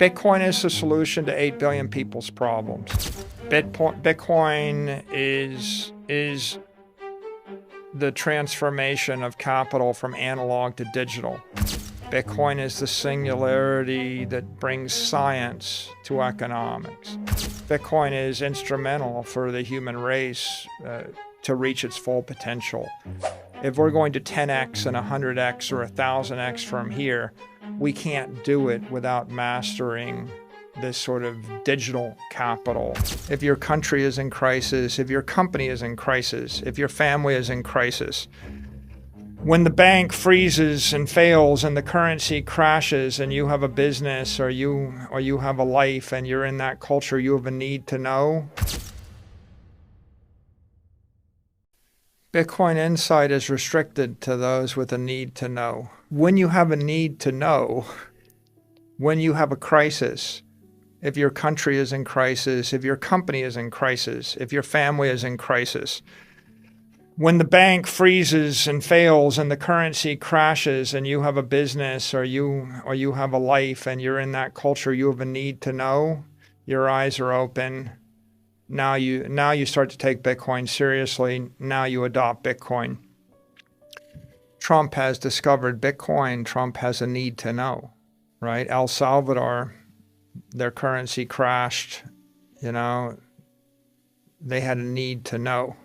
Bitcoin is the solution to 8 billion people's problems. Bitcoin is the transformation of capital from analog to digital. Bitcoin is the singularity that brings science to economics. Bitcoin is instrumental for the human race to reach its full potential. If we're going to 10x and 100x or 1000x from here, we can't do it without mastering this sort of digital capital. If your country is in crisis, if your company is in crisis, if your family is in crisis, when the bank freezes and fails and the currency crashes and you have a business or you have a life and you're in that culture, you have a need to know. Bitcoin insight is restricted to those with a need to know. When you have a need to know, when you have a crisis, if your country is in crisis, if your company is in crisis, if your family is in crisis, when the bank freezes and fails and the currency crashes and you have a business or you have a life and you're in that culture, you have a need to know, your eyes are open. Now you start to take Bitcoin seriously. Now you adopt Bitcoin. Trump has discovered Bitcoin. Trump has a need to know, right? El Salvador, their currency crashed, they had a need to know.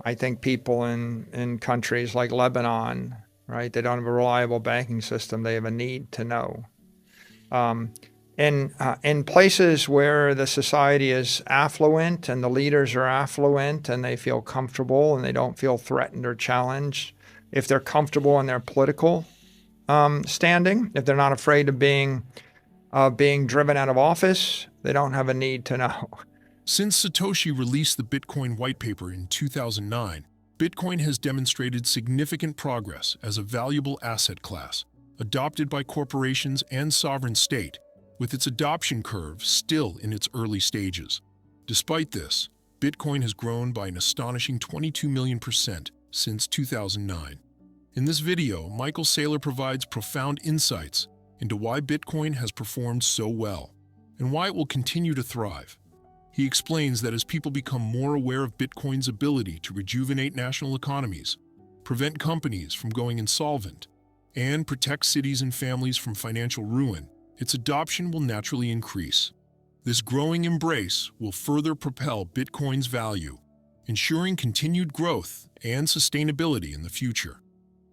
I think people in countries like Lebanon, right, they don't have a reliable banking system. They have a need to know. In places where the society is affluent and the leaders are affluent and they feel comfortable and they don't feel threatened or challenged, if they're comfortable in their political standing, if they're not afraid of being driven out of office, they don't have a need to know. Since Satoshi released the Bitcoin white paper in 2009, Bitcoin has demonstrated significant progress as a valuable asset class, adopted by corporations and sovereign state, with its adoption curve still in its early stages. Despite this, Bitcoin has grown by an astonishing 22 million% since 2009. In this video, Michael Saylor provides profound insights into why Bitcoin has performed so well and why it will continue to thrive. He explains that as people become more aware of Bitcoin's ability to rejuvenate national economies, prevent companies from going insolvent, and protect cities and families from financial ruin, its adoption will naturally increase. This growing embrace will further propel Bitcoin's value, ensuring continued growth and sustainability in the future.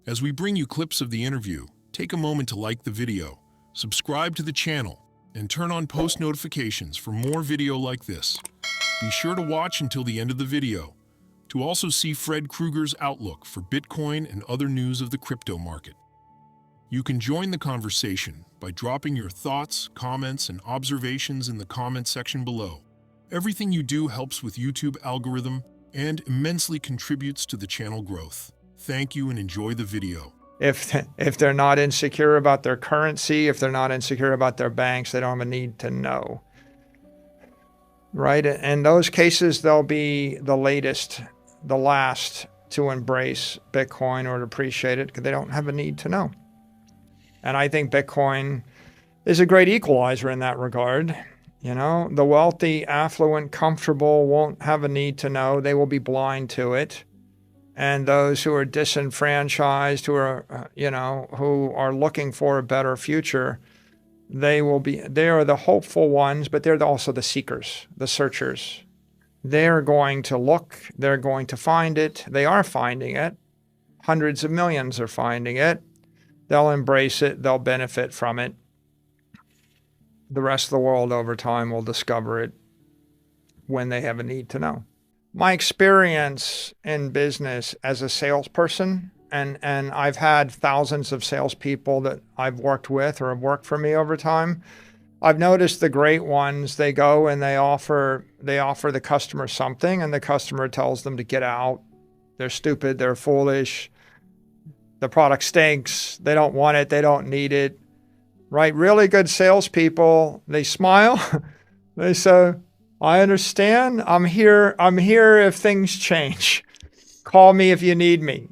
As we bring you clips of the interview, take a moment to like the video, subscribe to the channel, and turn on post notifications for more video like this. Be sure to watch until the end of the video to also see Fred Krueger's outlook for Bitcoin and other news of the crypto market. You can join the conversation by dropping your thoughts, comments, and observations in the comment section below. Everything you do helps with YouTube algorithm and immensely contributes to the channel growth. Thank you and enjoy the video. If they're not insecure about their currency, if they're not insecure about their banks, they don't have a need to know. Right? In those cases, they'll be the last to embrace Bitcoin or to appreciate it because they don't have a need to know. And I think Bitcoin is a great equalizer in that regard. The wealthy, affluent, comfortable won't have a need to know. They will be blind to it. And those who are disenfranchised, who are looking for a better future, they are the hopeful ones, but they're also the seekers, the searchers. They're going to look, they're going to find it. They are finding it. Hundreds of millions are finding it. They'll embrace it, they'll benefit from it. The rest of the world over time will discover it when they have a need to know. My experience in business as a salesperson, and I've had thousands of salespeople that I've worked with or have worked for me over time. I've noticed the great ones, they go and they offer the customer something and the customer tells them to get out. They're stupid, they're foolish, the product stinks, they don't want it, they don't need it, right? Really good salespeople, they smile, they say, I understand. I'm here if things change. Call me if you need me.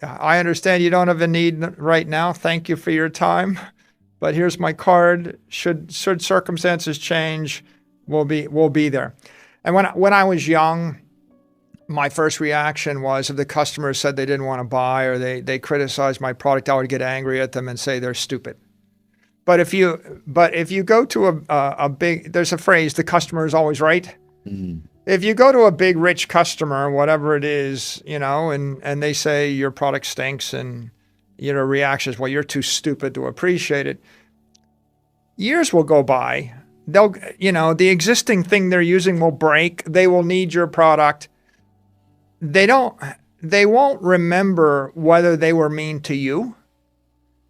I understand you don't have a need right now. Thank you for your time. but here's my card. Should circumstances change, we'll be there. And when I was young, my first reaction was if the customer said they didn't want to buy or they criticized my product, I would get angry at them and say they're stupid. But if you go to a big, there's a phrase, the customer is always right. Mm. If you go to a big rich customer, whatever it is, and they say your product stinks and your reaction is, well, you're too stupid to appreciate it. Years will go by. The existing thing they're using will break. They will need your product. They won't remember whether they were mean to you.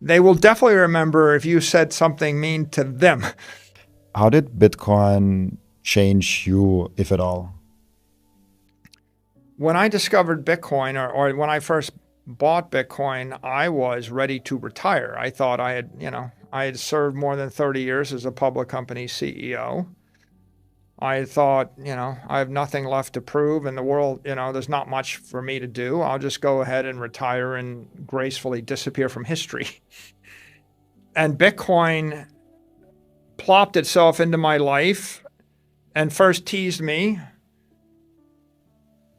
They will definitely remember if you said something mean to them. How did Bitcoin change you, if at all? When I discovered Bitcoin or when I first bought Bitcoin, I was ready to retire. I thought I had served more than 30 years as a public company CEO. I thought, I have nothing left to prove in the world. There's not much for me to do. I'll just go ahead and retire and gracefully disappear from history. And Bitcoin plopped itself into my life and first teased me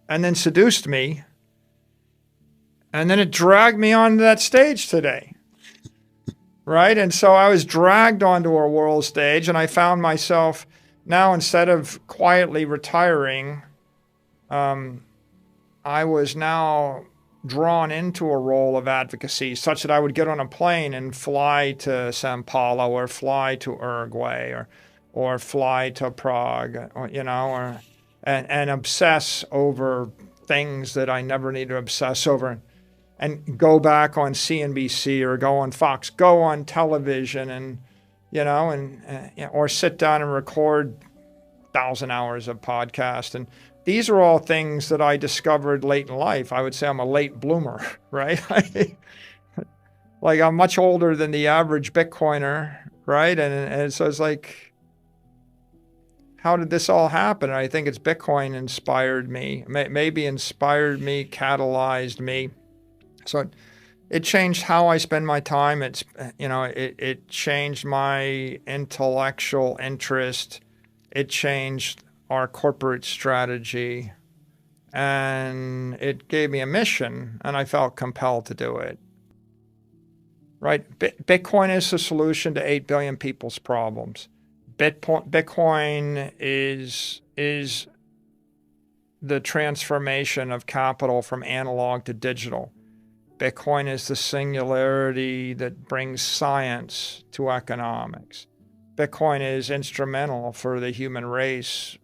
and then seduced me. And then it dragged me onto that stage today. Right? And so I was dragged onto a world stage and I found myself now, instead of quietly retiring, I was now drawn into a role of advocacy such that I would get on a plane and fly to Sao Paulo or fly to Uruguay or fly to Prague, and obsess over things that I never need to obsess over, and go back on CNBC or go on Fox, go on television and or sit down and record 1,000 hours of podcast. And these are all things that I discovered late in life. I would say I'm a late bloomer, right? Like I'm much older than the average Bitcoiner, right? And so it's like, how did this all happen? And I think it's Bitcoin inspired me, maybe inspired me, catalyzed me. So it changed how I spend my time. It changed my intellectual interest. It changed our corporate strategy. And it gave me a mission, and I felt compelled to do it. Right? Bitcoin is the solution to 8 billion people's problems. Bitcoin is the transformation of capital from analog to digital. Bitcoin is the singularity that brings science to economics. Bitcoin is instrumental for the human race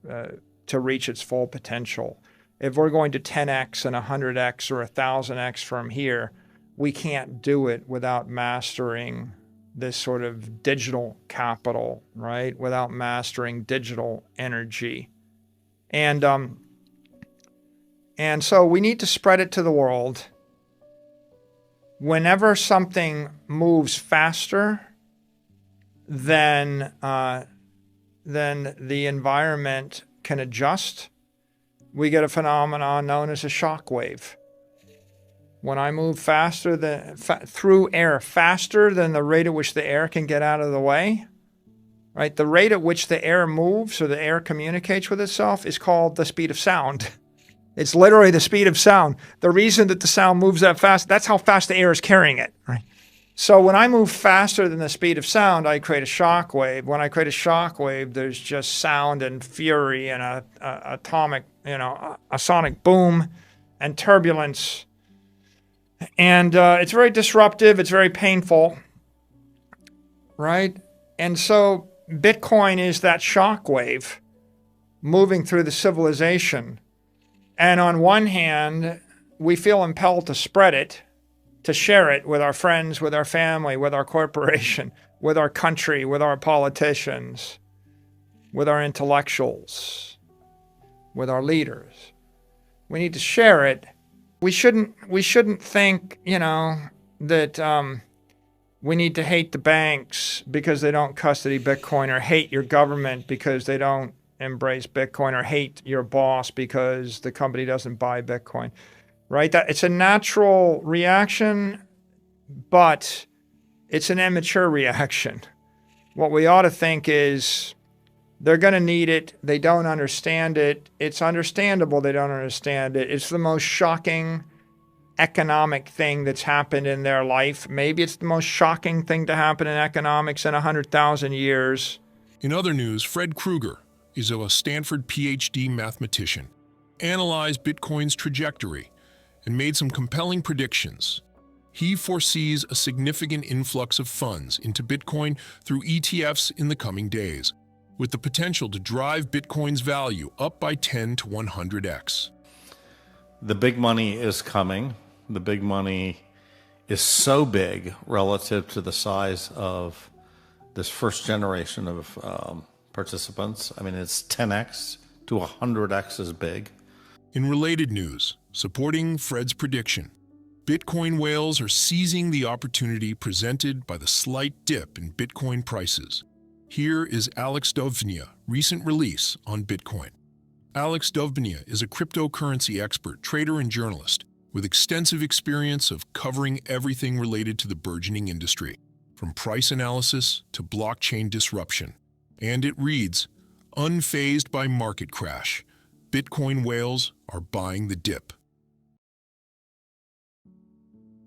to reach its full potential. If we're going to 10x and 100x or 1,000x from here, we can't do it without mastering this sort of digital capital, right? Without mastering digital energy. And so we need to spread it to the world. Whenever something moves faster than the environment can adjust, we get a phenomenon known as a shockwave. When I move faster through air, faster than the rate at which the air can get out of the way, right? The rate at which the air moves or the air communicates with itself is called the speed of sound. It's literally the speed of sound. The reason that the sound moves that fast, that's how fast the air is carrying it, right? So when I move faster than the speed of sound, I create a shock wave. When I create a shock wave, there's just sound and fury and a atomic, a sonic boom and turbulence. And it's very disruptive. It's very painful, right? And so Bitcoin is that shock wave moving through the civilization. And on one hand, we feel impelled to spread it, to share it with our friends, with our family, with our corporation, with our country, with our politicians, with our intellectuals, with our leaders. We need to share it. We shouldn't think, that we need to hate the banks because they don't custody Bitcoin, or hate your government because they don't embrace Bitcoin, or hate your boss because the company doesn't buy Bitcoin, right? That it's a natural reaction, but it's an immature reaction. What we ought to think is they're going to need it. They don't understand it. It's understandable they don't understand it. It's the most shocking economic thing that's happened in their life. Maybe it's the most shocking thing to happen in economics in 100,000 years. In other news, Fred Krueger is a Stanford PhD mathematician, analyzed Bitcoin's trajectory and made some compelling predictions. He foresees a significant influx of funds into Bitcoin through ETFs in the coming days, with the potential to drive Bitcoin's value up by 10 to 100x. The big money is coming. The big money is so big relative to the size of this first generation of participants. I mean, it's 10x to 100x as big. In related news, supporting Fred's prediction, Bitcoin whales are seizing the opportunity presented by the slight dip in Bitcoin prices. Here is Alex Dovnya, recent release on Bitcoin. Alex Dovnya is a cryptocurrency expert, trader, and journalist with extensive experience of covering everything related to the burgeoning industry, from price analysis to blockchain disruption. And it reads, unfazed by market crash, Bitcoin whales are buying the dip.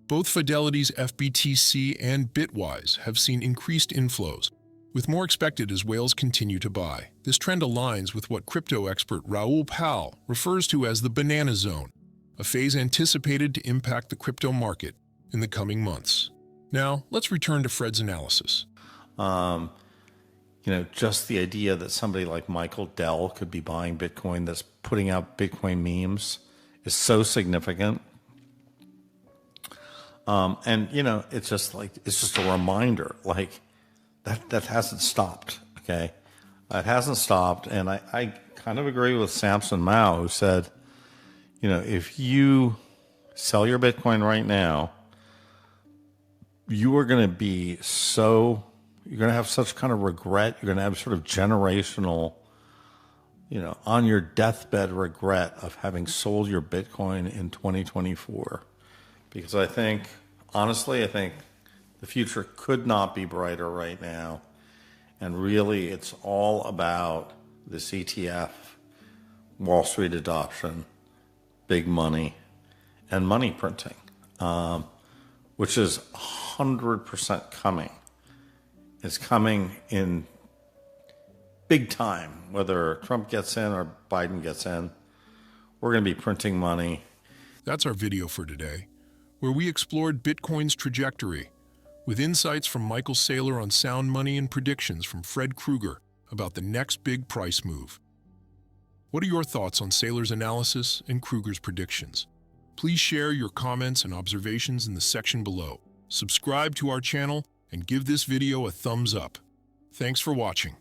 Both Fidelity's FBTC and Bitwise have seen increased inflows, with more expected as whales continue to buy. This trend aligns with what crypto expert Raoul Pal refers to as the banana zone, a phase anticipated to impact the crypto market in the coming months. Now, let's return to Fred's analysis. Just the idea that somebody like Michael Dell could be buying Bitcoin, that's putting out Bitcoin memes, is so significant. It's just a reminder, like, that hasn't stopped, okay? It hasn't stopped, and I kind of agree with Samson Mao, who said, if you sell your Bitcoin right now, you are going to be you're going to have such kind of regret. You're going to have sort of generational, on your deathbed regret of having sold your Bitcoin in 2024. Because honestly, I think the future could not be brighter right now. And really, it's all about this ETF, Wall Street adoption, big money, and money printing, which is 100% coming. It's coming in big time, whether Trump gets in or Biden gets in. We're going to be printing money. That's our video for today, where we explored Bitcoin's trajectory with insights from Michael Saylor on sound money and predictions from Fred Krueger about the next big price move. What are your thoughts on Saylor's analysis and Krueger's predictions? Please share your comments and observations in the section below. Subscribe to our channel and give this video a thumbs up. Thanks for watching.